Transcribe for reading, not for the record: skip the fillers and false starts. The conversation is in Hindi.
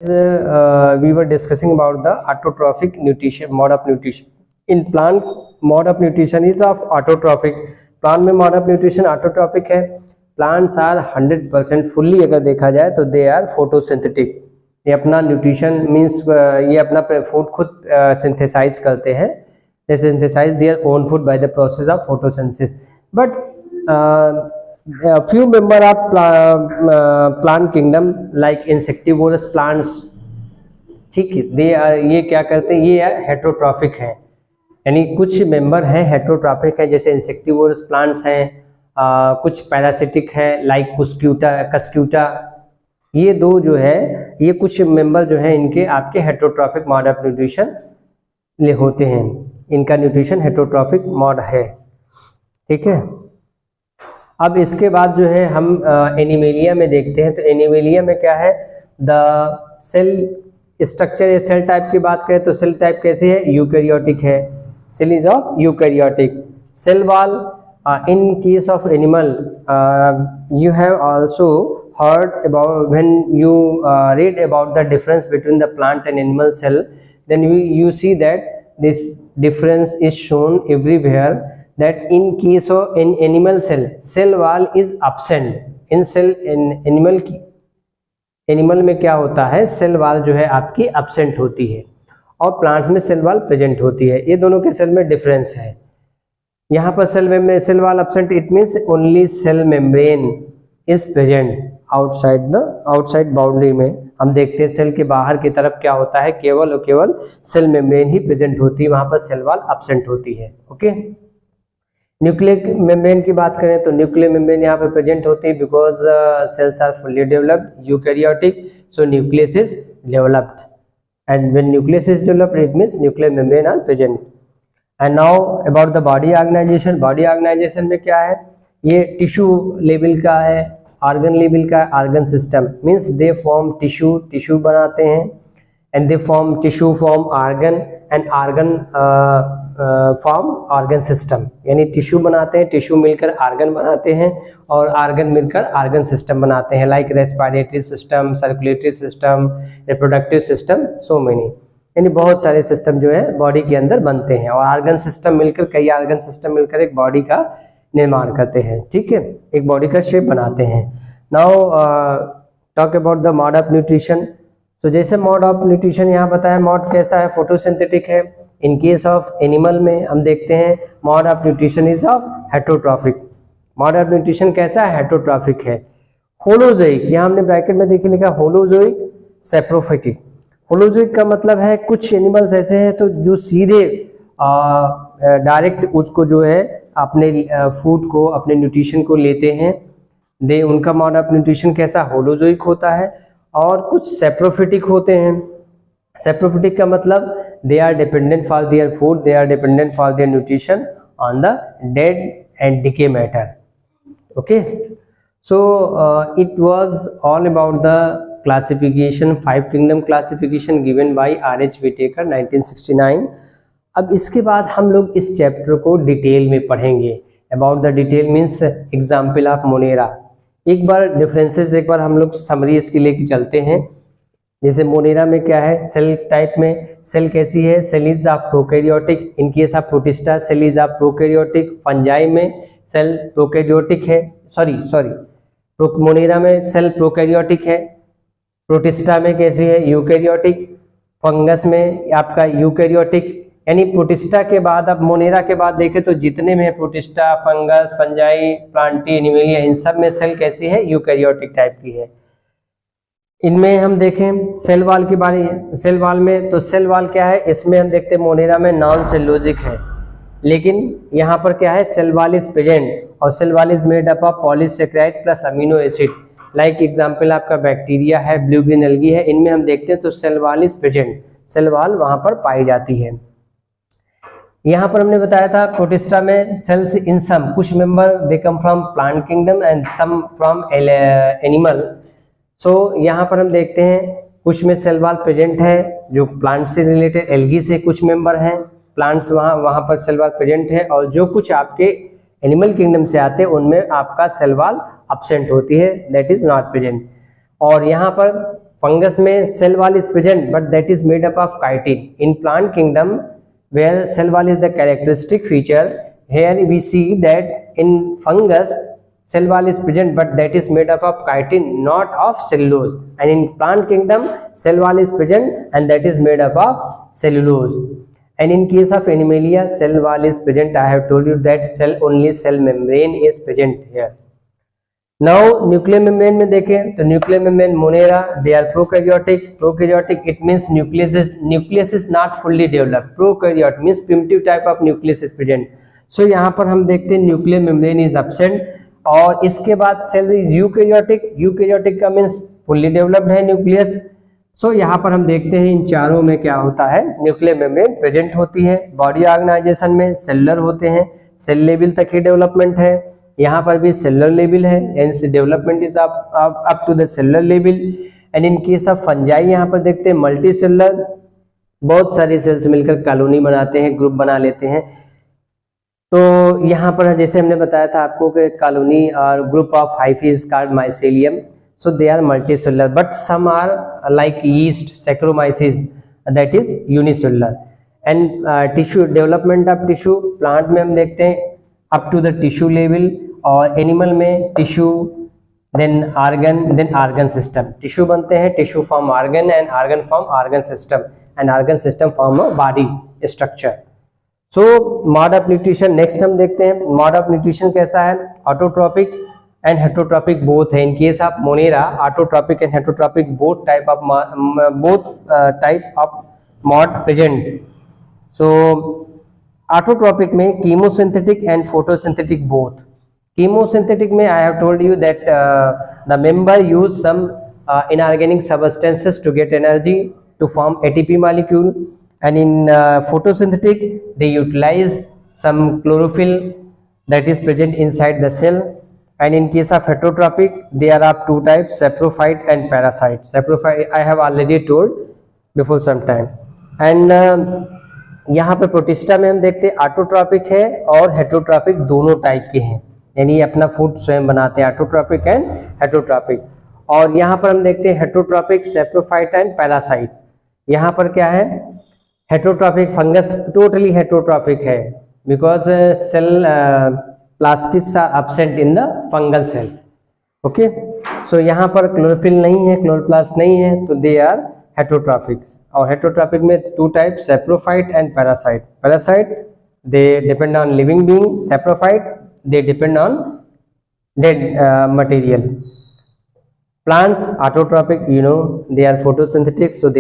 We were discussing about the autotrophic nutrition, mode of nutrition. In plant, mode of nutrition is of autotrophic. Plant में mode of nutrition autotrophic है. Plants are 100% fully अगर देखा जाए तो they are photosynthetic. ये अपना न्यूट्रिशन मीन्स ये अपना फूड खुद सिंथेसाइज करते हैं. They synthesize their own food by the process of photosynthesis. But a few member of plant kingdom like insectivorous plants, ठीक है, they are ये क्या करते हैं, ये हेट्रोट्रॉफिक है, यानी कुछ मेंबर हैं हेट्रोट्रॉफिक है, जैसे इंसेक्टिवोरस प्लांट्स हैं, कुछ पैरासिटिक है लाइक कस्क्यूटा. ये दो जो है ये कुछ मेंबर जो है इनके आपके हेट्रोट्रॉफिक मोड ऑफ न्यूट्रिशन ले होते हैं. इनका न्यूट्रिशन हेट्रोट्रॉफिक मोड है. ठीक है. अब इसके बाद जो है हम एनिमेलिया में देखते हैं. तो एनिमेलिया में क्या है, द सेल स्ट्रक्चर या सेल टाइप की बात करें तो सेल टाइप कैसे है, यूकैरियोटिक है. Cell is of eukaryotic. Cell wall in case of animal you have also heard about when you read about the difference between the plant and animal cell, then you see that this difference is shown everywhere, that in case of in animal cell wall is absent. in cell in animal में क्या होता है, सेल वॉल जो है आपकी absent होती है और प्लांट्स में सेल वॉल प्रेजेंट होती है. ये दोनों के सेल में डिफरेंस है. यहाँ पर cell wall absent, it means only cell membrane is present outside boundary में. हम देखते हैं सेल के बाहर की तरफ क्या होता है, केवल और केवल सेल मेम्ब्रेन ही प्रेजेंट होती है, वहां पर सेल वॉल absent होती है. ओके. न्यूक्लियर मेम्ब्रेन की बात करें तो न्यूक्लियर मेम्ब्रेन यहाँ पर प्रेजेंट होती है because cells are fully developed eukaryotic, so nucleus is developed, and when nucleus is developed it means nuclear membrane are present. And now about the body organization. Body organization में क्या है, ये टिश्यू लेवल का है, ऑर्गन लेवल का. Organ system means they form tissue बनाते हैं, and they form tissue form organ, and organ form organ system. यानी टिश्यू बनाते हैं, टिश्यू मिलकर ऑर्गन बनाते हैं, और ऑर्गन मिलकर ऑर्गन सिस्टम बनाते हैं, like respiratory system, circulatory system, reproductive system, so many. यानी बहुत सारे सिस्टम जो है बॉडी के अंदर बनते हैं, और ऑर्गन सिस्टम मिलकर कई ऑर्गन सिस्टम मिलकर एक बॉडी का निर्माण करते हैं. ठीक है, एक बॉडी का शेप बनाते हैं. Now talk about the mode of nutrition. तो जैसे मोड ऑफ न्यूट्रिशन यहाँ बताया, मोड कैसा है, फोटोसिंथेटिक है. इन केस ऑफ एनिमल में हम देखते हैं mode of nutrition is of heterotrophic. Mode of nutrition कैसा है, हेट्रोट्रॉफिक है. होलोजोइक, यहाँ हमने ब्रैकेट में देखिए लिखा होलोजोइक, सैप्रोफिटिक. होलोजोइक का मतलब है कुछ एनिमल्स ऐसे हैं तो जो सीधे डायरेक्ट उसको जो है अपने फूड को, अपने न्यूट्रिशन को लेते हैं, दे उनका मोड ऑफ न्यूट्रिशन कैसा, होलोजोइक होता है. और कुछ सैप्रोफिटिक होते हैं. सैप्रोफिटिक का मतलब they are dependent for their food, they are dependent for their nutrition on the dead and decay matter. Okay. So it was all about the classification, 5 kingdom classification given by R.H. Whittaker 1969. अब इसके बाद हम लोग इस चैप्टर को डिटेल में पढ़ेंगे. About the detail means example of Monera. एक बार डिफरेंसेस एक बार हम लोग समरी इसके लेके चलते हैं. जैसे मोनेरा में क्या है, सेल टाइप में सेल कैसी है, cell is of prokaryotic. In case of protista cell is of prokaryotic. Fungi में सेल प्रोकैरियोटिक है, सॉरी मोनेरा में सेल प्रोकैरियोटिक है. प्रोटिस्टा में कैसी है, यूकैरियोटिक. फंगस में आपका यूकैरियोटिक. यानी प्रोटिस्टा के बाद, अब मोनेरा के बाद देखें तो जितने में है protista, fungus, fungi, plantae, animalia, इन सब में सेल कैसी है, यूकैरियोटिक टाइप की है. इनमें हम देखें सेल वॉल की बारे, सेल वॉल में तो सेल वॉल क्या है, इसमें हम देखते हैं मोनेरा में नॉन सेलुलोजिक है, लेकिन यहाँ पर क्या है, सेल वॉल इज प्रेजेंट, और cell wall is made up of polysaccharide plus amino acid. Like example आपका बैक्टीरिया है, ब्लू ग्रीन एल्गी है, इनमें हम देखते हैं तो cell wall is present, cell wall वहां पर पाई जाती है. यहाँ पर हमने बताया था प्रोटिस्टा में सेल्स इन सम, कुछ member they come from plant kingdom and some from animal. So यहाँ पर हम देखते हैं कुछ में सेल वॉल प्रेजेंट है जो प्लांट से रिलेटेड, एल्गी से कुछ मेंबर हैं, प्लांट्स वहाँ पर सेल वॉल प्रेजेंट है, और जो कुछ आपके एनिमल किंगडम से आते हैं उनमें आपका सेल वॉल absent होती है, दैट इज नॉट प्रेजेंट. और यहाँ पर फंगस में cell wall is present but that is made up of chitin. In plant kingdom where cell wall is the characteristic feature, here we see that in fungus cell wall is present but that is made up of chitin, not of cellulose, and in plant kingdom cell wall is present and that is made up of cellulose. And in case of animalia cell wall is present. I have told you that only cell membrane is present here. Now nuclear membrane में देखें तो nuclear membrane Monera, they are prokaryotic. Prokaryotic it means nucleus is not fully developed. Prokaryote means primitive type of nucleus is present. सो यहाँ पर हम देखते हैं न्यूक्लियर मेम्ब्रेन इज एब्सेंट, और इसके बाद सेल इज यूकैरियोटिक. यूकैरियोटिक का मींस फुल्ली डेवलप्ड है न्यूक्लियस. सो यहाँ पर हम देखते हैं इन चारों में क्या होता है, न्यूक्लियर मेम्ब्रेन प्रेजेंट होती है. बॉडी ऑर्गेनाइजेशन में सेलुलर होते हैं, सेल लेवल तक ही डेवलपमेंट है. यहाँ पर भी सेलुलर लेवल है, hence development is up to the cellular level. And in case of fungi यहाँ पर देखते हैं मल्टी सेलुलर, बहुत सारे सेल्स मिलकर कॉलोनी बनाते हैं, ग्रुप बना लेते हैं. तो यहाँ पर जैसे हमने बताया था आपको कि कॉलोनी और group of hyphae called mycelium. So they are multicellular but some are like yeast, saccharomyces, that is unicellular. And tissue development of tissue, plant में हम देखते हैं up to the tissue level, और एनिमल में tissue then organ system. Tissue बनते हैं, tissue form organ and organ form organ system, and organ system form a body structure. So mode of nutrition next हम देखते हैं. मोड ऑफ न्यूट्रिशन कैसा है, ऑटोट्रॉपिक एंड हेटरोट्रॉपिक बोथ है. In case of monera autotrophic and heterotrophic both type of mode present. So autotrophic में chemosynthetic and photosynthetic both. Chemosynthetic में I have told you that the member use some inorganic substances to get energy to form ATP molecule. And in photosynthetic they utilize some chlorophyll that is present inside the cell. And in case of heterotrophic there are two types, saprophyte and parasite. Saprophyte I have already told before some time. And यहाँ पे प्रोटिस्टा में हम देखते हैं ऑटोट्रॉपिक है और हेटरोट्रॉपिक दोनों टाइप के हैं, यानी अपना फूड स्वयं बनाते हैं, ऑटोट्रॉपिक एंड हेटरोट्रॉपिक. और यहाँ पर हम देखते हैं हेटरोट्रॉपिक, सैप्रोफाइट एंड पैरासाइट. यहाँ पर क्या है, हेटरोट्रॉपिक फंगस टोटली हेटरोट्रॉपिक है because cell plastids are absent in the fungal cell. Okay, so यहाँ पर क्लोरोफिल नहीं है, क्लोरोप्लास्ट नहीं है, तो दे आर हेटरोट्रॉपिक्स. और हेटरोट्रॉपिक में two type, saprophyte and parasite. Parasite they depend on living being, saprophyte they depend on dead material. Plants autotrophic, you know, they are photosynthetic, so they